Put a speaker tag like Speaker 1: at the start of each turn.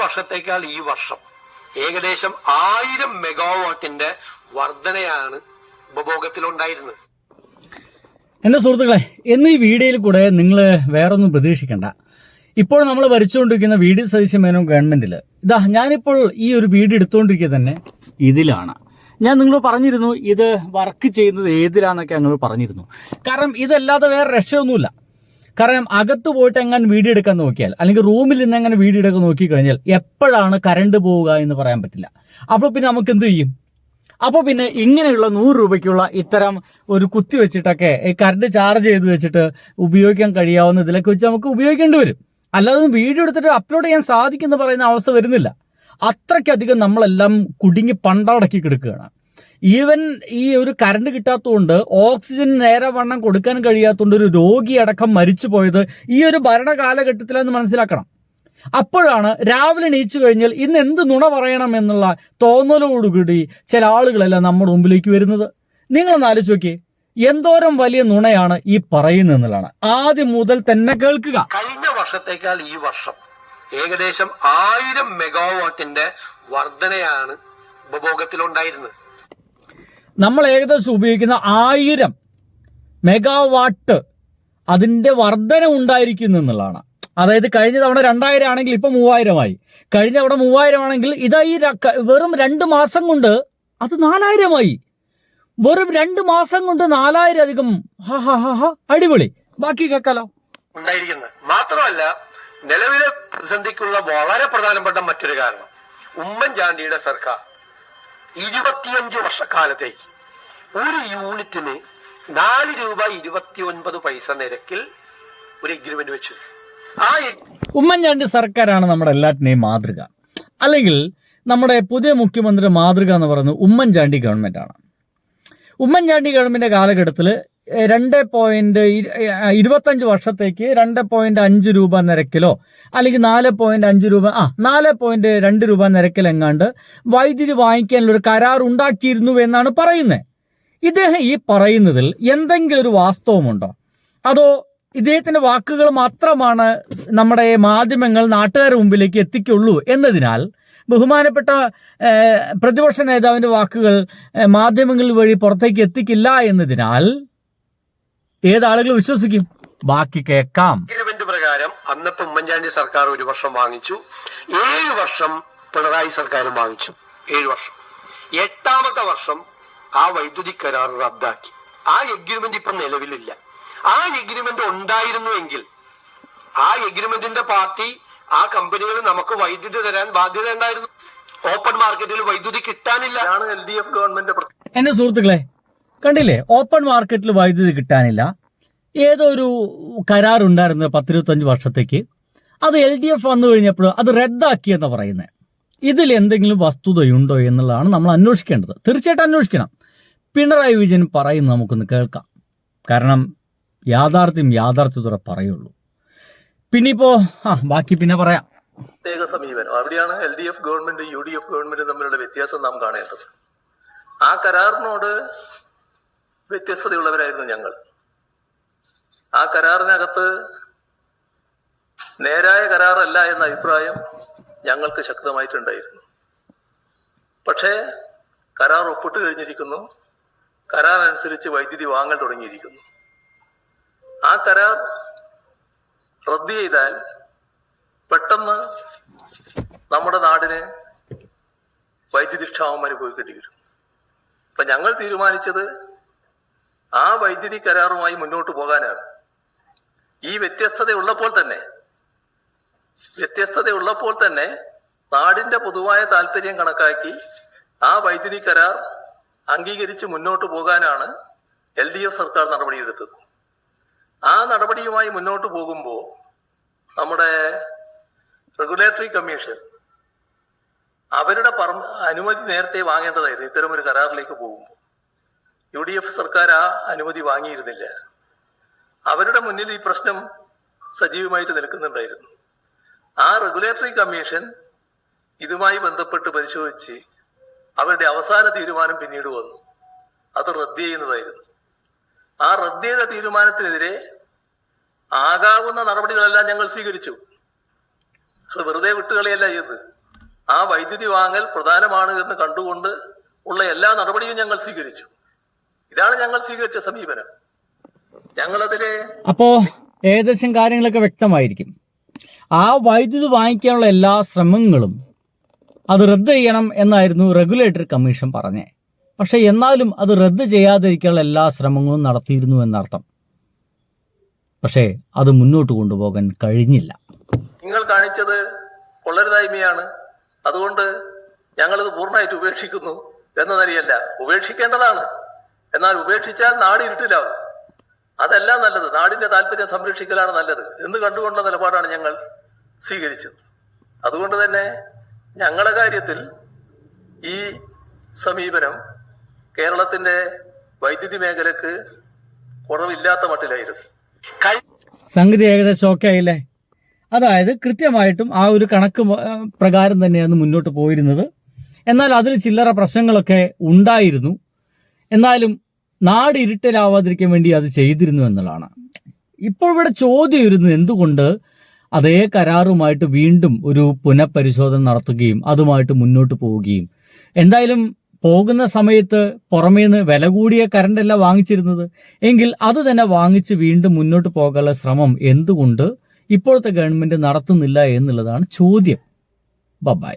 Speaker 1: വർഷത്തേക്കാൾ ഈ വർഷം ഏകദേശം 1000 മെഗാവാട്ടിന്റെ വർധനയാണ് ഉപഭോഗത്തിലുണ്ടായിരുന്നത്.
Speaker 2: എൻ്റെ സുഹൃത്തുക്കളെ, ഇന്ന് ഈ വീഡിയോയിൽ കൂടെ നിങ്ങൾ വേറൊന്നും പ്രതീക്ഷിക്കണ്ട. ഇപ്പോൾ നമ്മൾ ഭരിച്ചുകൊണ്ടിരിക്കുന്ന വി ഡി സതീശൻ മേനോൻ ഗവൺമെന്റിൽ ഞാനിപ്പോൾ ഈ ഒരു വീഡിയോ എടുത്തുകൊണ്ടിരിക്കുക തന്നെ ഇതിലാണ്. ഞാൻ നിങ്ങൾ പറഞ്ഞിരുന്നു ഇത് വർക്ക് ചെയ്യുന്നത് ഏതിലാന്നൊക്കെ ഞങ്ങൾ പറഞ്ഞിരുന്നു. കാരണം ഇതല്ലാതെ വേറെ രക്ഷയൊന്നുമില്ല. കാരണം അകത്ത് പോയിട്ട് എങ്ങനെ വീഡിയോ എടുക്കാൻ നോക്കിയാൽ, അല്ലെങ്കിൽ റൂമിൽ നിന്ന് എങ്ങനെ വീഡിയോ എടുക്കാൻ നോക്കിക്കഴിഞ്ഞാൽ എപ്പോഴാണ് കറണ്ട് പോവുക എന്ന് പറയാൻ പറ്റില്ല. അപ്പോൾ പിന്നെ നമുക്ക് എന്ത് ചെയ്യും? അപ്പോൾ പിന്നെ ഇങ്ങനെയുള്ള 100 രൂപയ്ക്കുള്ള ഇത്തരം ഒരു കുത്തി വെച്ചിട്ടൊക്കെ കറണ്ട് ചാർജ് ചെയ്ത് വെച്ചിട്ട് ഉപയോഗിക്കാൻ കഴിയാവുന്ന ഇതിലൊക്കെ വെച്ച് നമുക്ക് ഉപയോഗിക്കേണ്ടി വരും. അല്ലാതെ വീഡിയോ എടുത്തിട്ട് അപ്ലോഡ് ചെയ്യാൻ സാധിക്കുമെന്ന് പറയുന്ന അവസ്ഥ വരുന്നില്ല. അത്രയ്ക്കധികം നമ്മളെല്ലാം കുടുങ്ങി പണ്ടടക്കി കിടക്കുകയാണ്. ഈവൻ ഈ ഒരു കറണ്ട് കിട്ടാത്തതുകൊണ്ട് ഓക്സിജൻ നേരെ വണ്ണം കൊടുക്കാൻ കഴിയാത്തതുകൊണ്ട് ഒരു രോഗിയടക്കം മരിച്ചു പോയത് ഈ ഒരു ഭരണകാലഘട്ടത്തിലെന്ന് മനസ്സിലാക്കണം. അപ്പോഴാണ് രാവിലെ എണീച്ചു കഴിഞ്ഞാൽ ഇന്ന് എന്ത് നുണ പറയണം എന്നുള്ള തോന്നലോടുകൂടി ചില ആളുകളെല്ലാം നമ്മുടെ മുമ്പിലേക്ക് വരുന്നത്. നിങ്ങളൊന്ന് ആലോചിച്ച് നോക്കിയേ, എന്തോരം വലിയ നുണയാണ് ഈ പറയുന്നത് എന്നുള്ളതാണ്. ആദ്യം മുതൽ തന്നെ കേൾക്കുക.
Speaker 1: കഴിഞ്ഞ വർഷത്തേക്കാൾ ഈ വർഷം ഏകദേശം 1000 മെഗാവാട്ടിന്റെ വർധനയാണ് ഉപഭോഗത്തിലുണ്ടായിരുന്നത്.
Speaker 2: നമ്മൾ ഏകദേശം ഉപയോഗിക്കുന്ന 1000 മെഗാവാട്ട് അതിന്റെ വർധന ഉണ്ടായിരിക്കുന്നു എന്നുള്ളതാണ്. അതായത് കഴിഞ്ഞ തവണ 2000 ആണെങ്കിൽ ഇപ്പൊ 3000 ആയി. കഴിഞ്ഞ തവണ 3000 ആണെങ്കിൽ ഇതാ ഈ വെറും 2 മാസം കൊണ്ട് അത് 4000 ആയി. വെറും 2 മാസം കൊണ്ട് 4000 അധികം. അടിപൊളി. ബാക്കി കേൾക്കാലോ.
Speaker 1: ഉണ്ടായിരിക്കുന്നത് മാത്രമല്ല, നിലവിലെ പ്രതിസന്ധിക്കുള്ള വളരെ പ്രധാനപ്പെട്ട മറ്റൊരു കാരണം ഉമ്മൻചാണ്ടിയുടെ സർക്കാർ 25 വർഷക്കാലത്തേക്ക് ഒരു യൂണിറ്റിന് 4 രൂപ 29 പൈസ നിരക്കിൽ ഒരു എഗ്രിമെന്റ് വെച്ചു.
Speaker 2: ഉമ്മൻചാണ്ടി സർക്കാരാണ് നമ്മുടെ എല്ലാറ്റിനെയും മാതൃക. അല്ലെങ്കിൽ നമ്മുടെ പുതിയ മുഖ്യമന്ത്രി മാതൃക എന്ന് പറയുന്നത് ഉമ്മൻചാണ്ടി ഗവൺമെന്റ് ആണ്. ഉമ്മൻചാണ്ടി ഗവൺമെന്റ് കാലഘട്ടത്തിൽ 2.25 വർഷത്തേക്ക് 2.5 രൂപ നിരക്കിലോ അല്ലെങ്കിൽ 4.5 രൂപ 4.2 രൂപ നിരക്കിലെങ്ങാണ്ട് വൈദ്യുതി വാങ്ങിക്കാനുള്ള ഒരു കരാർ ഉണ്ടാക്കിയിരുന്നു എന്നാണ് പറയുന്നത്. ഇദ്ദേഹം ഈ പറയുന്നതിൽ എന്തെങ്കിലും ഒരു വാസ്തവമുണ്ടോ? അതോ ഇദ്ദേഹത്തിന്റെ വാക്കുകൾ മാത്രമാണ് നമ്മുടെ മാധ്യമങ്ങൾ നാട്ടുകാരുടെ മുമ്പിലേക്ക് എത്തിക്കുള്ളൂ എന്നതിനാൽ ബഹുമാനപ്പെട്ട പ്രതിപക്ഷ നേതാവിന്റെ വാക്കുകൾ മാധ്യമങ്ങൾ വഴി പുറത്തേക്ക് എത്തിക്കില്ല എന്നതിനാൽ ഏതാളുകൾ വിശ്വസിക്കും? ബാക്കി കേൾക്കാം.
Speaker 1: എഗ്രിമെന്റ് പ്രകാരം അന്നത്തെ ഉമ്മൻചാണ്ടി സർക്കാർ 1 വർഷം വാങ്ങിച്ചു, 7 വർഷം പിണറായി സർക്കാരും വാങ്ങിച്ചു. 7 വർഷം. 8ാമത്തെ വർഷം ആ വൈദ്യുതി കരാർ റദ്ദാക്കി. ആ എഗ്രിമെന്റ് ഇപ്പൊ നിലവിലില്ല. ആ എഗ്രിമെന്റ് ഉണ്ടായിരുന്നുവെങ്കിൽ ആ എഗ്രിമെന്റിന്റെ പാർട്ടി ആ കമ്പനികൾ നമുക്ക് വൈദ്യുതി തരാൻ ബാധ്യത ഉണ്ടായിരുന്നു. ഓപ്പൺ മാർക്കറ്റിൽ വൈദ്യുതി കിട്ടാനില്ല. LDF government.
Speaker 2: എന്റെ സുഹൃത്തുക്കളെ, കണ്ടില്ലേ? ഓപ്പൺ മാർക്കറ്റിൽ വൈദ്യുതി കിട്ടാനില്ല. ഏതോ ഒരു കരാർ ഉണ്ടായിരുന്നത് 10-25 വർഷത്തേക്ക്. അത് LDF വന്നു കഴിഞ്ഞപ്പോൾ അത് റദ്ദാക്കിയെന്ന് പറയുന്നത്. ഇതിൽ എന്തെങ്കിലും വസ്തുതയുണ്ടോ എന്നുള്ളതാണ് നമ്മൾ അന്വേഷിക്കേണ്ടത്. തീർച്ചയായിട്ടും അന്വേഷിക്കണം. പിണറായി വിജയൻ പറയുന്നത് നമുക്കൊന്ന് കേൾക്കാം. കാരണം യാഥാർത്ഥ്യത്തോടെ പറയുള്ളൂ. പിന്നിപ്പോ ബാക്കി പിന്നെ പറയാം.
Speaker 3: പ്രത്യേക സമീപനം അവിടെയാണ് LDF ഗവൺമെന്റ് UDF ഗവൺമെന്റ് തമ്മിലുള്ള വ്യത്യാസം നാം കാണേണ്ടത്. ആ കരാറിനോട് വ്യത്യസ്തതയുള്ളവരായിരുന്നു ഞങ്ങൾ. ആ കരാറിനകത്ത് നേരായ കരാറല്ല എന്ന അഭിപ്രായം ഞങ്ങൾക്ക് ശക്തമായിട്ടുണ്ടായിരുന്നു. പക്ഷേ കരാർ ഒപ്പിട്ട് കഴിഞ്ഞിരിക്കുന്നു. കരാർ അനുസരിച്ച് വൈദ്യുതി വാങ്ങൽ തുടങ്ങിയിരിക്കുന്നു. ആ കരാർ റദ്ദ് ചെയ്താൽ പെട്ടെന്ന് നമ്മുടെ നാടിന് വൈദ്യുതി ക്ഷാമം അനുഭവിക്കേണ്ടി വരും. അപ്പൊ ഞങ്ങൾ തീരുമാനിച്ചത് ആ വൈദ്യുതി കരാറുമായി മുന്നോട്ട് പോകാനാണ്. ഈ വ്യത്യസ്തത ഉള്ളപ്പോൾ തന്നെ നാടിന്റെ പൊതുവായ താല്പര്യം കണക്കാക്കി ആ വൈദ്യുതി കരാർ അംഗീകരിച്ച് മുന്നോട്ട് പോകാനാണ് LDF സർക്കാർ നടപടിയെടുത്തത്. ആ നടപടിയുമായി മുന്നോട്ട് പോകുമ്പോൾ നമ്മുടെ റെഗുലേറ്ററി കമ്മീഷൻ അവരുടെ അനുമതി നേരത്തെ വാങ്ങേണ്ടതായിരുന്നു. ഇത്തരമൊരു കരാറിലേക്ക് പോകുമ്പോൾ UDF സർക്കാർ ആ അനുമതി വാങ്ങിയിരുന്നില്ല. അവരുടെ മുന്നിൽ ഈ പ്രശ്നം സജീവമായിട്ട് നിൽക്കുന്നുണ്ടായിരുന്നു. ആ റെഗുലേറ്ററി കമ്മീഷൻ ഇതുമായി ബന്ധപ്പെട്ട് പരിശോധിച്ച് അവരുടെ അവസാന തീരുമാനം പിന്നീട് വന്നു. അത് റദ്ദ് ചെയ്യുന്നതായിരുന്നു. ആ റദ്ദ് ചെയ്ത തീരുമാനത്തിനെതിരെ ആകാവുന്ന നടപടികളെല്ലാം ഞങ്ങൾ സ്വീകരിച്ചു. അത് വെറുതെ വിട്ടുകളിയല്ല ചെയ്തത്. ആ വൈദ്യുതി വാങ്ങൽ പ്രധാനമാണ് എന്ന് കണ്ടുകൊണ്ട് ഉള്ള എല്ലാ നടപടിയും ഞങ്ങൾ സ്വീകരിച്ചു. ഇതാണ് ഞങ്ങൾ സ്വീകരിച്ച സമീപനം. ഞങ്ങളതില്
Speaker 2: അപ്പോ ഏകദേശം കാര്യങ്ങളൊക്കെ വ്യക്തമായിരിക്കും. ആ വൈദ്യുതി വാങ്ങിക്കാനുള്ള എല്ലാ ശ്രമങ്ങളും അത് റദ്ദ് ചെയ്യണം എന്നായിരുന്നു റെഗുലേറ്ററി കമ്മീഷൻ പറഞ്ഞത്. പക്ഷെ എന്നാലും അത് റദ്ദ് ചെയ്യാതിരിക്കാനുള്ള എല്ലാ ശ്രമങ്ങളും നടത്തിയിരുന്നു എന്നർത്ഥം. പക്ഷേ അത് മുന്നോട്ട് കൊണ്ടുപോകാൻ കഴിഞ്ഞില്ല.
Speaker 3: നിങ്ങൾ കാണിച്ചത് കൊള്ളരുതായ്മയാണ്, അതുകൊണ്ട് ഞങ്ങളത് പൂർണ്ണമായിട്ട് ഉപേക്ഷിക്കുന്നു എന്ന നിലയല്ല. ഉപേക്ഷിക്കേണ്ടതാണ്, എന്നാൽ ഉപേക്ഷിച്ചാൽ നാട് ഇരുട്ടിലാവും. അതല്ല നല്ലത്. നാടിന്റെ താല്പര്യം സംരക്ഷിക്കലാണ് നല്ലത് എന്ന് കണ്ടുകൊണ്ട നിലപാടാണ് ഞങ്ങൾ സ്വീകരിച്ചത്. അതുകൊണ്ട് തന്നെ ഞങ്ങളുടെ കാര്യത്തിൽ ഈ സമീപനം കേരളത്തിന്റെ വൈദ്യുതി മേഖലക്ക് കുറവില്ലാത്ത മട്ടിലായിരുന്നു.
Speaker 2: സംഗതി ഏകദേശം ഓക്കെ ആയില്ലേ? അതായത് കൃത്യമായിട്ടും ആ ഒരു കണക്ക് പ്രകാരം തന്നെയാണ് മുന്നോട്ട് പോയിരുന്നത്. എന്നാൽ അതിൽ ചില്ലറ പ്രശ്നങ്ങളൊക്കെ ഉണ്ടായിരുന്നു. എന്നാലും നാട് ഇരുട്ടലാവാതിരിക്കാൻ വേണ്ടി അത് ചെയ്തിരുന്നു എന്നുള്ളതാണ്. ഇപ്പോൾ ഇവിടെ ചോദ്യം വരുന്നത് എന്തുകൊണ്ട് അതേ കരാറുമായിട്ട് വീണ്ടും ഒരു പുനഃപരിശോധന നടത്തുകയും അതുമായിട്ട് മുന്നോട്ട് പോവുകയും, എന്തായാലും പോകുന്ന സമയത്ത് പുറമേന്ന് വില കൂടിയ കറണ്ടല്ല വാങ്ങിച്ചിരുന്നത് എങ്കിൽ അത് തന്നെ വാങ്ങിച്ച് വീണ്ടും മുന്നോട്ട് പോകാനുള്ള ശ്രമം എന്തുകൊണ്ട് ഇപ്പോഴത്തെ ഗവൺമെന്റ് നടത്തുന്നില്ല എന്നുള്ളതാണ് ചോദ്യം. ബൈ.